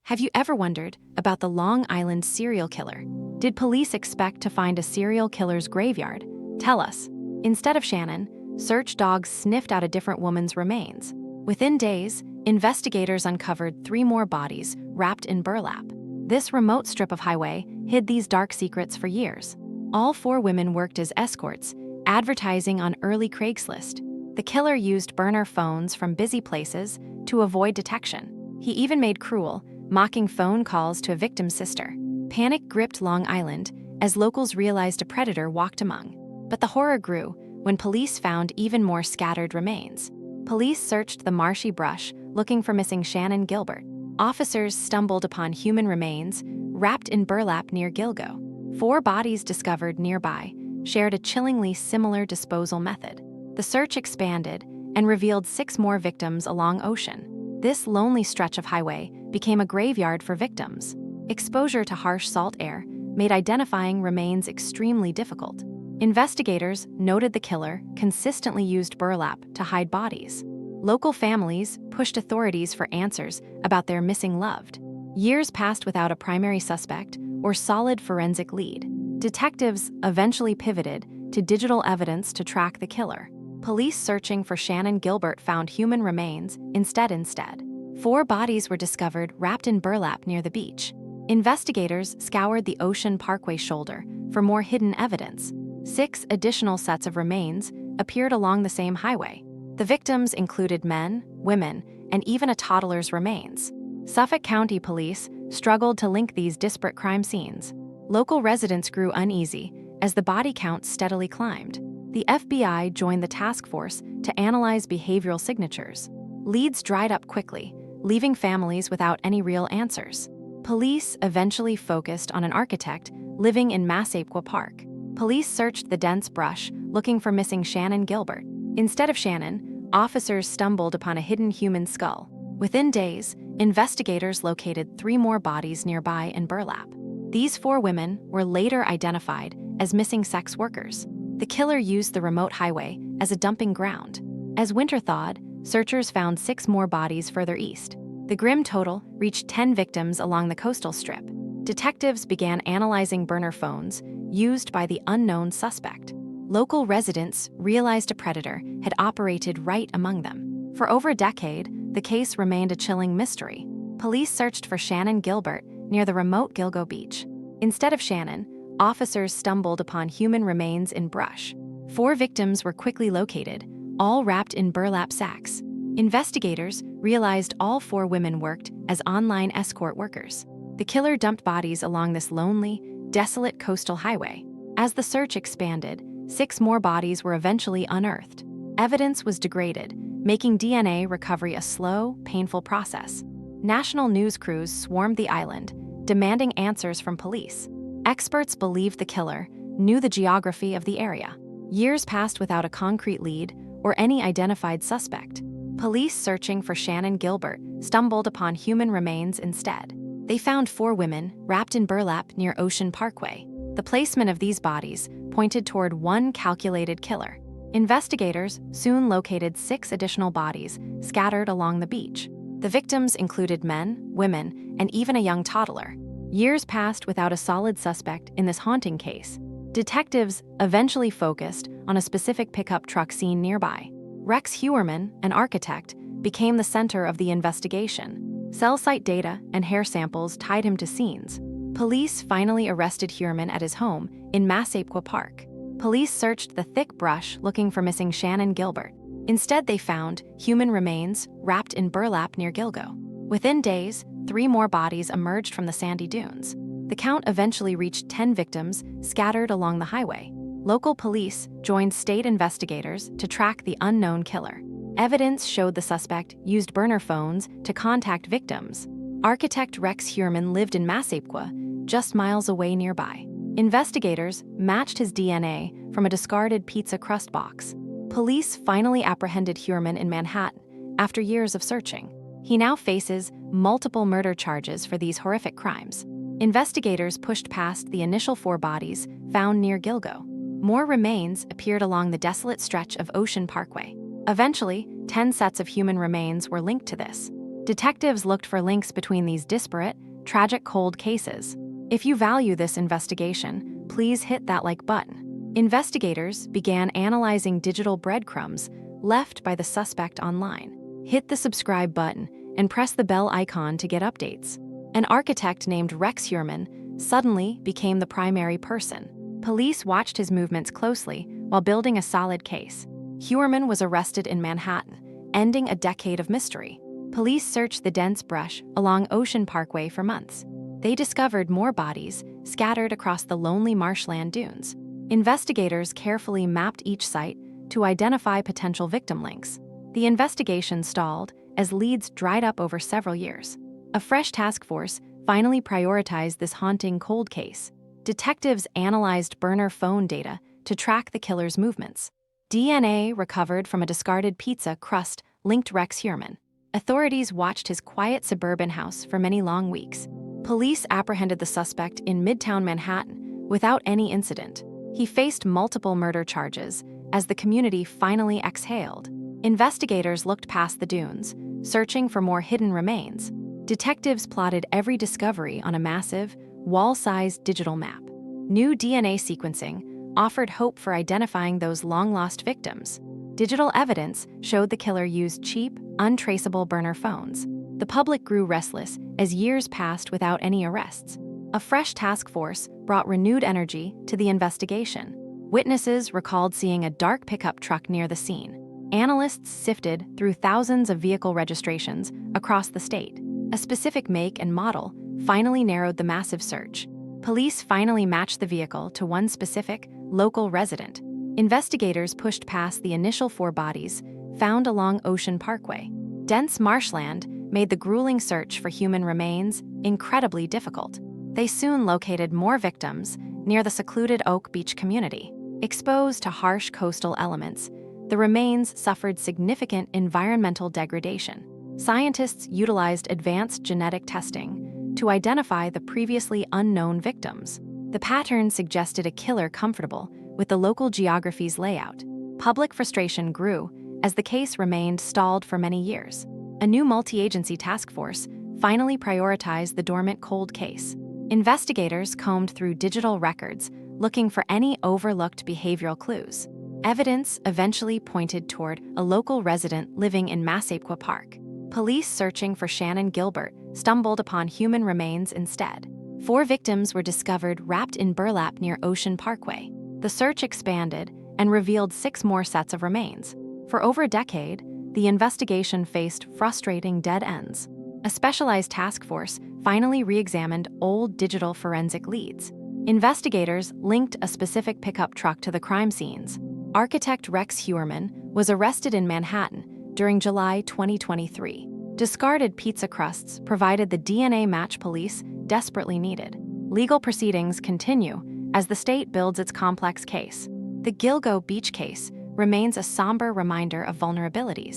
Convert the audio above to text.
Have you ever wondered about the Long Island serial killer? Did police expect to find a serial killer's graveyard? Tell us. Instead of Shannon, search dogs sniffed out a different woman's remains. Within days, investigators uncovered 3 more bodies wrapped in burlap. This remote strip of highway hid these dark secrets for years. All 4 women worked as escorts, advertising on early Craigslist. The killer used burner phones from busy places to avoid detection. He even made cruel, mocking phone calls to a victim's sister. Panic gripped Long Island as locals realized a predator walked among. But the horror grew when police found even more scattered remains. Police searched the marshy brush looking for missing Shannon Gilbert. Officers stumbled upon human remains wrapped in burlap near Gilgo. 4 bodies discovered nearby shared a chillingly similar disposal method. The search expanded and revealed 6 more victims along ocean. This lonely stretch of highway became a graveyard for victims. Exposure to harsh salt air made identifying remains extremely difficult. Investigators noted the killer consistently used burlap to hide bodies. Local families pushed authorities for answers about their missing loved. Years passed without a primary suspect or solid forensic lead. Detectives eventually pivoted to digital evidence to track the killer. Police searching for Shannon Gilbert found human remains instead. 4 bodies were discovered wrapped in burlap near the beach. Investigators scoured the Ocean Parkway shoulder for more hidden evidence. 6 additional sets of remains appeared along the same highway. The victims included men, women, and even a toddler's remains. Suffolk County Police struggled to link these disparate crime scenes. Local residents grew uneasy as the body count steadily climbed. The FBI joined the task force to analyze behavioral signatures. Leads dried up quickly, leaving families without any real answers. Police eventually focused on an architect living in Massapequa Park. Police searched the dense brush looking for missing Shannon Gilbert. Instead of Shannon, officers stumbled upon a hidden human skull. Within days, investigators located 3 more bodies nearby in burlap. These 4 women were later identified as missing sex workers. The killer used the remote highway as a dumping ground. As winter thawed, searchers found 6 more bodies further east. The grim total reached 10 victims along the coastal strip. Detectives began analyzing burner phones used by the unknown suspect. Local residents realized a predator had operated right among them. For over a decade, the case remained a chilling mystery. Police searched for Shannon Gilbert near the remote Gilgo Beach. Instead of Shannon, officers stumbled upon human remains in brush. 4 victims were quickly located, all wrapped in burlap sacks. Investigators realized all 4 women worked as online escort workers. The killer dumped bodies along this lonely, desolate coastal highway. As the search expanded, 6 more bodies were eventually unearthed. Evidence was degraded, making DNA recovery a slow, painful process. National news crews swarmed the island, demanding answers from police. Experts believed the killer knew the geography of the area. Years passed without a concrete lead or any identified suspect. Police searching for Shannon Gilbert stumbled upon human remains instead. They found 4 women wrapped in burlap near Ocean Parkway. The placement of these bodies pointed toward one calculated killer. Investigators soon located 6 additional bodies scattered along the beach. The victims included men, women, and even a young toddler. Years passed without a solid suspect in this haunting case. Detectives eventually focused on a specific pickup truck seen nearby. Rex Heuermann, an architect, became the center of the investigation. Cell site data and hair samples tied him to scenes. Police finally arrested Heuermann at his home in Massapequa Park. Police searched the thick brush looking for missing Shannon Gilbert. Instead, they found human remains wrapped in burlap near Gilgo. Within days, 3 more bodies emerged from the sandy dunes. The count eventually reached 10 victims scattered along the highway. Local police joined state investigators to track the unknown killer. Evidence showed the suspect used burner phones to contact victims. Architect Rex Heuermann lived in Massapequa, just miles away nearby. Investigators matched his DNA from a discarded pizza crust box. Police finally apprehended Heuermann in Manhattan after years of searching. He now faces multiple murder charges for these horrific crimes. Investigators pushed past the initial 4 bodies found near Gilgo. More remains appeared along the desolate stretch of Ocean Parkway. Eventually, 10 sets of human remains were linked to this. Detectives looked for links between these disparate, tragic cold cases. If you value this investigation, please hit that like button. Investigators began analyzing digital breadcrumbs left by the suspect online. Hit the subscribe button and press the bell icon to get updates. An architect named Rex Heuermann suddenly became the primary person. Police watched his movements closely while building a solid case. Heuermann was arrested in Manhattan, ending a decade of mystery. Police searched the dense brush along Ocean Parkway for months. They discovered more bodies scattered across the lonely marshland dunes. Investigators carefully mapped each site to identify potential victim links. The investigation stalled as leads dried up over several years. A fresh task force finally prioritized this haunting cold case. Detectives analyzed burner phone data to track the killer's movements. DNA recovered from a discarded pizza crust linked Rex Heuermann. Authorities watched his quiet suburban house for many long weeks. Police apprehended the suspect in Midtown Manhattan without any incident. He faced multiple murder charges as the community finally exhaled. Investigators looked past the dunes, searching for more hidden remains. Detectives plotted every discovery on a massive, wall-sized digital map. New DNA sequencing offered hope for identifying those long-lost victims. Digital evidence showed the killer used cheap, untraceable burner phones. The public grew restless as years passed without any arrests. A fresh task force brought renewed energy to the investigation. Witnesses recalled seeing a dark pickup truck near the scene. Analysts sifted through thousands of vehicle registrations across the state. A specific make and model finally narrowed the massive search. Police finally matched the vehicle to one specific, local resident. Investigators pushed past the initial 4 bodies found along Ocean Parkway. Dense marshland made the grueling search for human remains incredibly difficult. They soon located more victims near the secluded Oak Beach community. Exposed to harsh coastal elements, the remains suffered significant environmental degradation. Scientists utilized advanced genetic testing to identify the previously unknown victims. The pattern suggested a killer comfortable with the local geography's layout. Public frustration grew as the case remained stalled for many years. A new multi-agency task force finally prioritized the dormant cold case. Investigators combed through digital records looking for any overlooked behavioral clues. Evidence eventually pointed toward a local resident living in Massapequa Park. Police searching for Shannon Gilbert stumbled upon human remains instead. 4 victims were discovered wrapped in burlap near Ocean Parkway. The search expanded and revealed 6 more sets of remains. For over a decade, the investigation faced frustrating dead ends. A specialized task force finally re-examined old digital forensic leads. Investigators linked a specific pickup truck to the crime scenes. Architect Rex Heuermann was arrested in Manhattan during July 2023. Discarded pizza crusts provided the DNA match police desperately needed. Legal proceedings continue as the state builds its complex case. The Gilgo Beach case remains a somber reminder of vulnerabilities.